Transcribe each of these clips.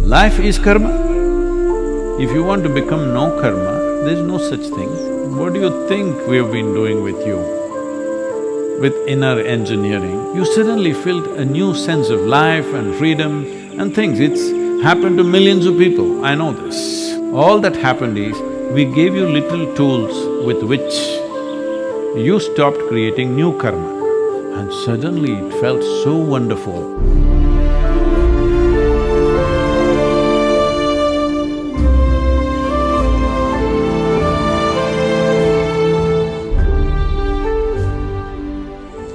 Life is karma. If you want to become no karma, there's no such thing. What do you think we've been doing with you? With inner engineering, you suddenly felt a new sense of life and freedom and things. It's happened to millions of people, I know this. All that happened is, we gave you little tools with which you stopped creating new karma, and suddenly it felt so wonderful.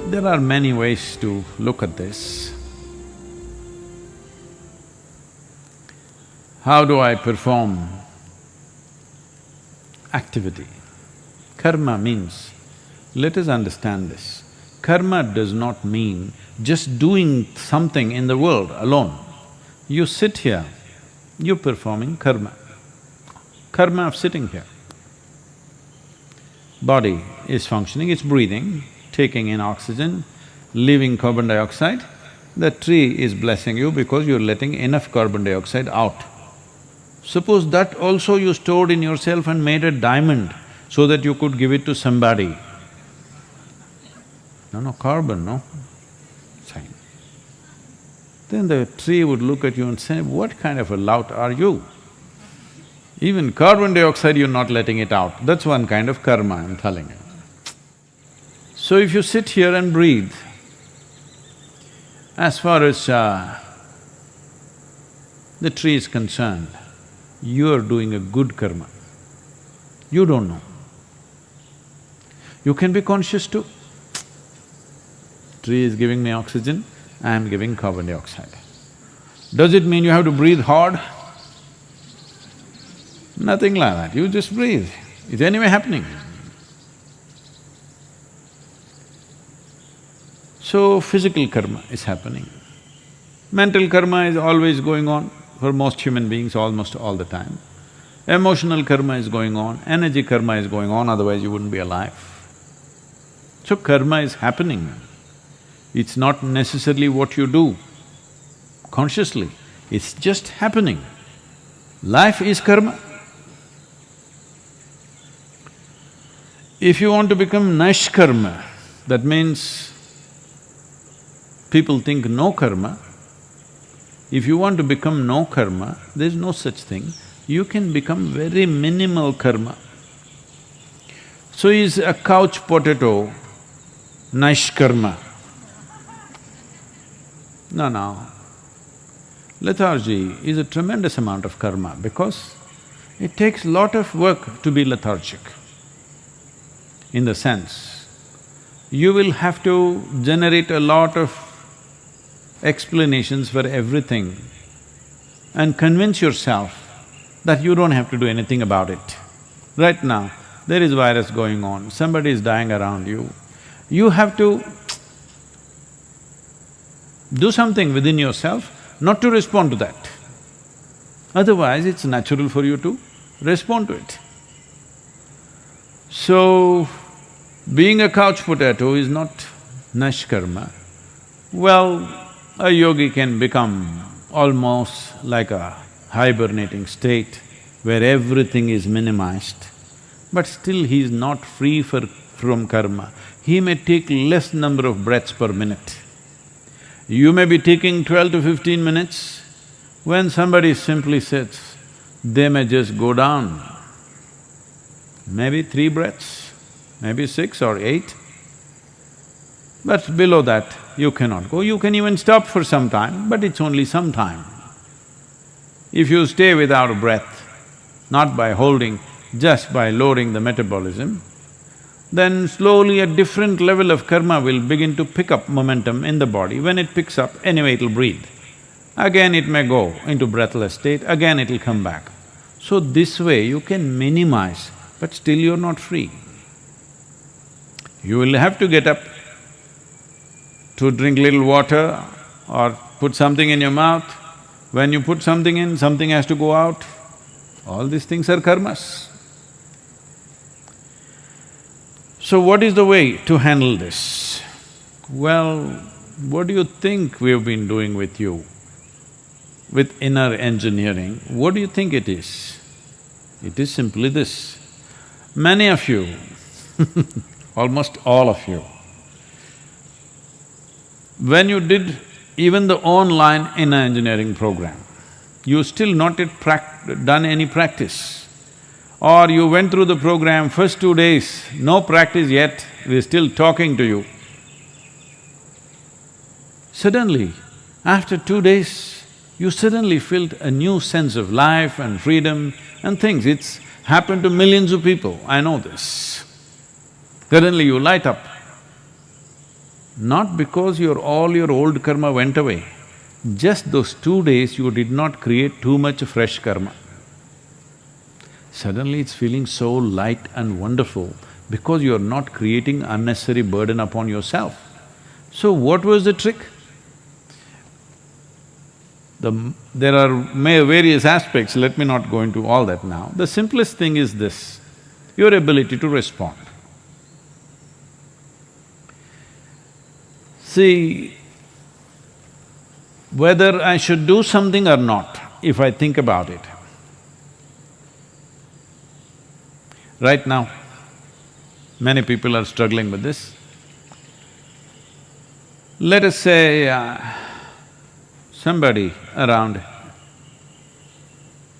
There are many ways to look at this. How do I perform activity? Karma means, let us understand this, karma does not mean just doing something in the world alone. You sit here, you're performing karma. Karma of sitting here. Body is functioning, it's breathing, taking in oxygen, leaving carbon dioxide. The tree is blessing you because you're letting enough carbon dioxide out. Suppose that also you stored in yourself and made a diamond so that you could give it to somebody. No, carbon, no? Fine. Then the tree would look at you and say, what kind of a lout are you? Even carbon dioxide you're not letting it out, that's one kind of karma, I'm telling you. So if you sit here and breathe, as far as the tree is concerned, you are doing a good karma. You don't know. You can be conscious too. Tree is giving me oxygen, I am giving carbon dioxide. Does it mean you have to breathe hard? Nothing like that, you just breathe. It's anyway happening. So, physical karma is happening. Mental karma is always going on for most human beings almost all the time. Emotional karma is going on, energy karma is going on, otherwise you wouldn't be alive. So karma is happening. It's not necessarily what you do consciously, it's just happening. Life is karma. If you want to become nishkarma, that means people think no karma. If you want to become no karma, there's no such thing. You can become very minimal karma. So is a couch potato nishkarma? No. Lethargy is a tremendous amount of karma because it takes lot of work to be lethargic. In the sense, you will have to generate a lot of explanations for everything and convince yourself that you don't have to do anything about it. Right now, there is virus going on, somebody is dying around you. You have to do something within yourself not to respond to that. Otherwise, it's natural for you to respond to it. So, being a couch potato is not nishkarma. Well, a yogi can become almost like a hibernating state where everything is minimized, but still he is not free from karma. He may take less number of breaths per minute. You may be taking 12 to 15 minutes, when somebody simply sits, they may just go down, maybe 3 breaths, maybe 6 or 8. But below that, you cannot go. You can even stop for some time, but it's only some time. If you stay without a breath, not by holding, just by lowering the metabolism, then slowly a different level of karma will begin to pick up momentum in the body. When it picks up, anyway it'll breathe. Again it may go into breathless state, again it'll come back. So this way you can minimize, but still you're not free. You will have to get up to drink little water or put something in your mouth. When you put something in, something has to go out. All these things are karmas. So what is the way to handle this? Well, what do you think we've been doing with you? with inner engineering, what do you think it is? It is simply this. Many of you, almost all of you, when you did even the online inner engineering program, you still not yet done any practice. Or you went through the program, first 2 days, no practice yet, we're still talking to you. Suddenly, after 2 days, you suddenly felt a new sense of life and freedom and things. It's happened to millions of people, I know this. Suddenly you light up. Not because all your old karma went away, just those 2 days you did not create too much fresh karma. Suddenly it's feeling so light and wonderful because you're not creating unnecessary burden upon yourself. So what was the trick? There are various aspects, let me not go into all that now. The simplest thing is this, your ability to respond. See, whether I should do something or not, if I think about it, right now, many people are struggling with this. Let us say, somebody around,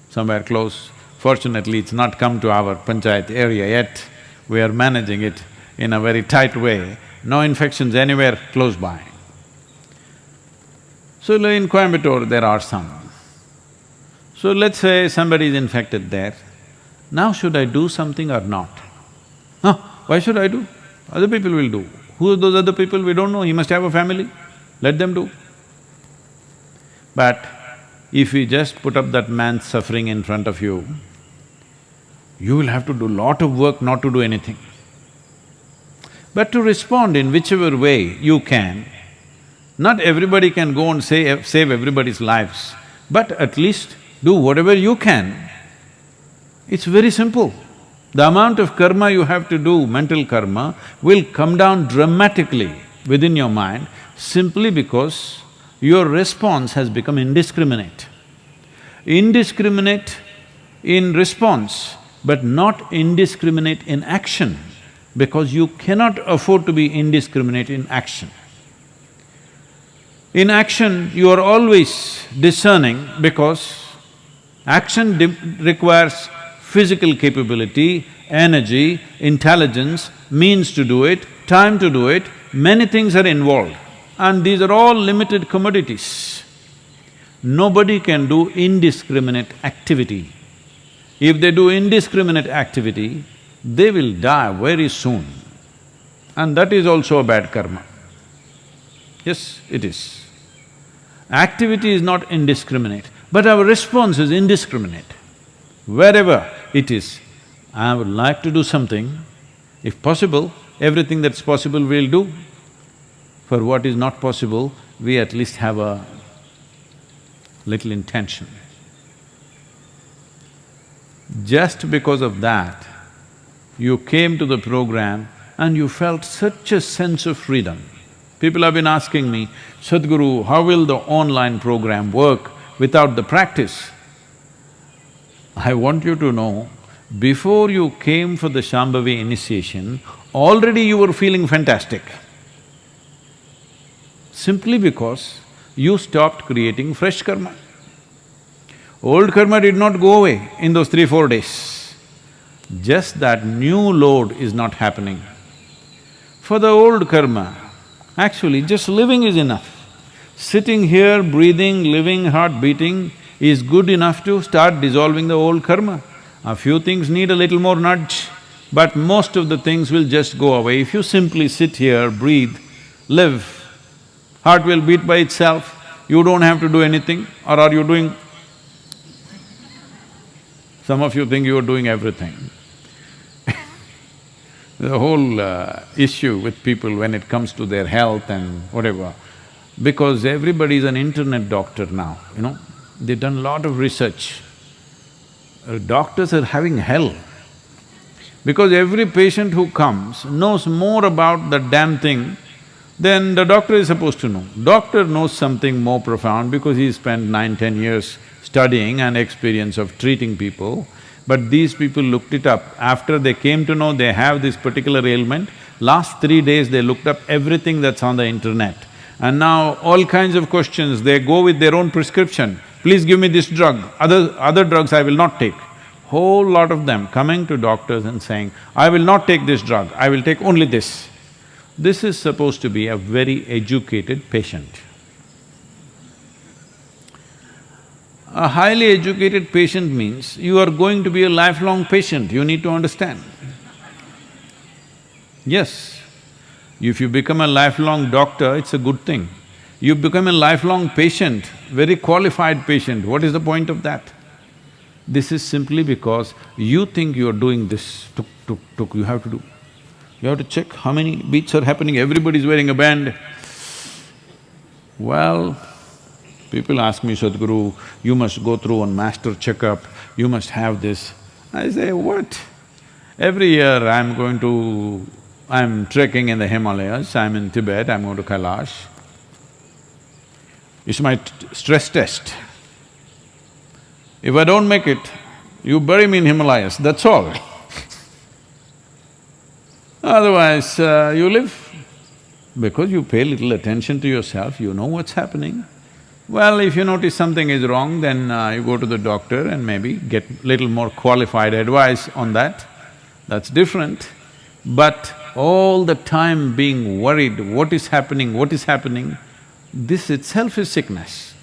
somewhere close, fortunately it's not come to our panchayat area yet, we are managing it in a very tight way, no infections anywhere close by. So in Coimbatore there are some. So let's say somebody is infected there, now should I do something or not? No, why should I do? Other people will do. Who are those other people? We don't know, he must have a family, let them do. But if you just put up that man's suffering in front of you, you will have to do lot of work not to do anything. But to respond in whichever way you can, not everybody can go and save everybody's lives, but at least do whatever you can. It's very simple. The amount of karma you have to do, mental karma, will come down dramatically within your mind simply because your response has become indiscriminate. Indiscriminate in response, but not indiscriminate in action, because you cannot afford to be indiscriminate in action. In action, you are always discerning because action requires physical capability, energy, intelligence, means to do it, time to do it, many things are involved. And these are all limited commodities. Nobody can do indiscriminate activity. If they do indiscriminate activity, they will die very soon. And that is also a bad karma. Yes, it is. Activity is not indiscriminate, but our response is indiscriminate. Wherever it is, I would like to do something, if possible, everything that's possible we'll do. For what is not possible, we at least have a little intention. Just because of that, you came to the program and you felt such a sense of freedom. People have been asking me, Sadhguru, how will the online program work without the practice? I want you to know, before you came for the Shambhavi initiation, already you were feeling fantastic. Simply because you stopped creating fresh karma. Old karma did not go away in those 3-4 days. Just that new load is not happening. For the old karma, actually just living is enough. Sitting here, breathing, living, heart beating is good enough to start dissolving the old karma. A few things need a little more nudge, but most of the things will just go away. If you simply sit here, breathe, live, heart will beat by itself, you don't have to do anything, or are you doing… Some of you think you are doing everything. The whole issue with people when it comes to their health and whatever, because everybody is an internet doctor now, you know, they've done a lot of research. Doctors are having hell, because every patient who comes knows more about the damn thing then the doctor is supposed to know. Doctor knows something more profound because he spent 9–10 years studying and experience of treating people. But these people looked it up. After they came to know they have this particular ailment, last 3 days they looked up everything that's on the internet. And now all kinds of questions, they go with their own prescription. Please give me this drug, other drugs I will not take. Whole lot of them coming to doctors and saying, I will not take this drug, I will take only this. This is supposed to be a very educated patient. A highly educated patient means you are going to be a lifelong patient, you need to understand. Yes, if you become a lifelong doctor, it's a good thing. You become a lifelong patient, very qualified patient, what is the point of that? This is simply because you think you are doing this, tuk, tuk, tuk, you have to do. You have to check how many beats are happening, everybody's wearing a band. Well, people ask me, Sadhguru, you must go through one master checkup, you must have this. I say, what? Every year I'm trekking in the Himalayas, I'm in Tibet, I'm going to Kailash. It's my stress test. If I don't make it, you bury me in Himalayas, that's all. Otherwise, you live. Because you pay little attention to yourself, you know what's happening. Well, if you notice something is wrong, then you go to the doctor and maybe get little more qualified advice on that, that's different. But all the time being worried, what is happening, this itself is sickness.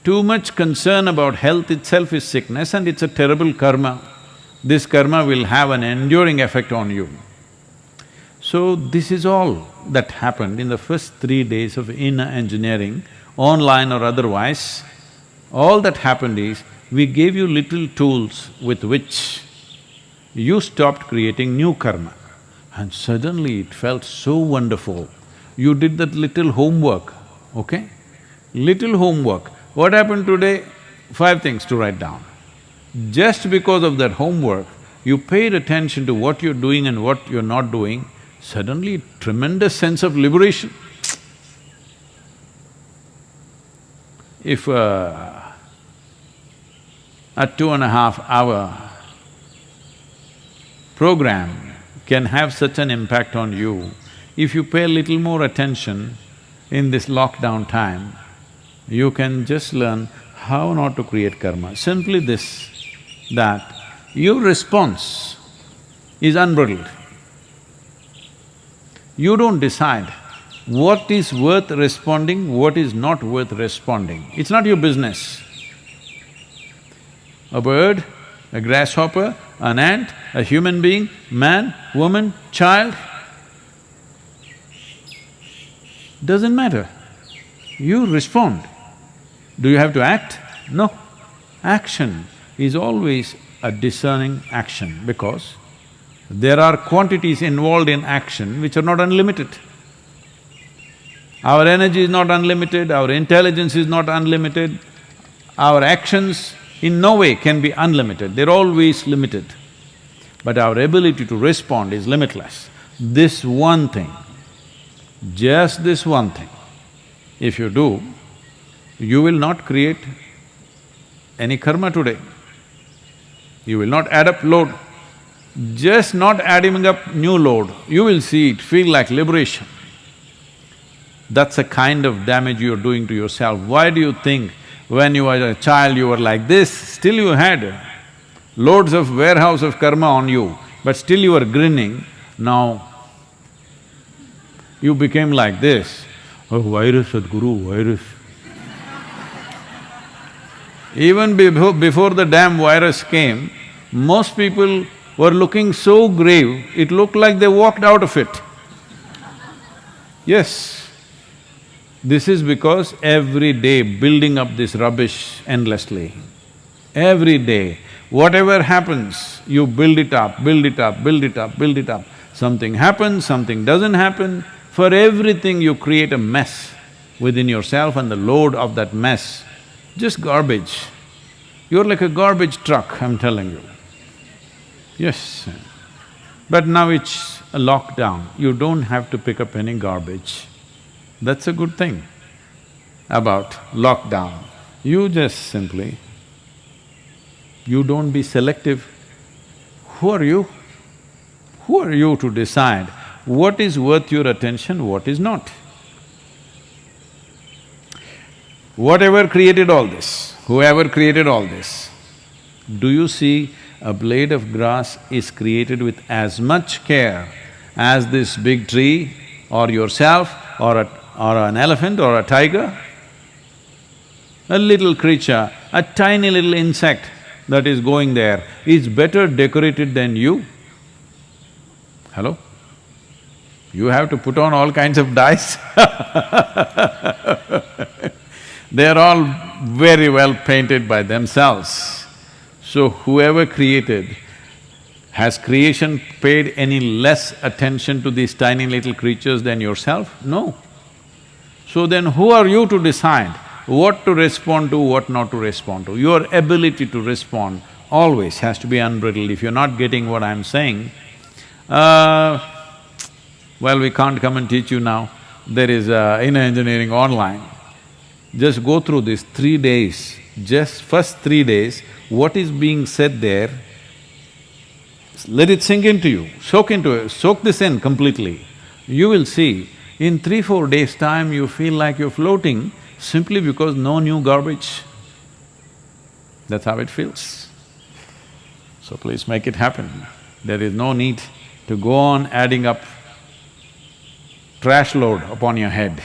Too much concern about health itself is sickness and it's a terrible karma. This karma will have an enduring effect on you. So this is all that happened in the first 3 days of inner engineering, online or otherwise. All that happened is, we gave you little tools with which you stopped creating new karma. And suddenly it felt so wonderful. You did that little homework, okay? Little homework. What happened today? 5 things to write down. Just because of that homework, you paid attention to what you're doing and what you're not doing, suddenly tremendous sense of liberation. If a 2.5-hour program can have such an impact on you, if you pay a little more attention in this lockdown time, you can just learn how not to create karma. Simply this, that your response is unbridled. You don't decide what is worth responding, what is not worth responding. It's not your business. A bird, a grasshopper, an ant, a human being, man, woman, child, doesn't matter. You respond. Do you have to act? No. Action is always a discerning action because there are quantities involved in action which are not unlimited. Our energy is not unlimited, our intelligence is not unlimited, our actions in no way can be unlimited, they're always limited. But our ability to respond is limitless. This one thing, just this one thing, if you do, you will not create any karma today. You will not add up load. Just not adding up new load, you will see it feel like liberation. That's a kind of damage you're doing to yourself. Why do you think when you were a child you were like this, still you had loads of warehouse of karma on you, but still you were grinning, now you became like this. Oh, virus, Sadhguru, virus. Even before the damn virus came, most people were looking so grave, it looked like they walked out of it. Yes, this is because every day building up this rubbish endlessly. Every day, whatever happens, you build it up, build it up, build it up, build it up. Something happens, something doesn't happen. For everything you create a mess within yourself and the load of that mess, just garbage. You're like a garbage truck, I'm telling you. Yes, but now it's a lockdown, you don't have to pick up any garbage. That's a good thing about lockdown. You just simply, you don't be selective. Who are you? Who are you to decide what is worth your attention, what is not? Whatever created all this, whoever created all this, do you see a blade of grass is created with as much care as this big tree or yourself or an elephant or a tiger? A little creature, a tiny little insect that is going there is better decorated than you. Hello? You have to put on all kinds of dyes They are all very well painted by themselves. So whoever created, has creation paid any less attention to these tiny little creatures than yourself? No. So then who are you to decide what to respond to, what not to respond to? Your ability to respond always has to be unbridled. If you're not getting what I'm saying, well, we can't come and teach you now. There is inner engineering online. Just go through this 3 days, just first 3 days, what is being said there, let it sink into you, soak this in completely. You will see, in 3-4 days' time you feel like you're floating simply because no new garbage. That's how it feels. So please make it happen. There is no need to go on adding up trash load upon your head.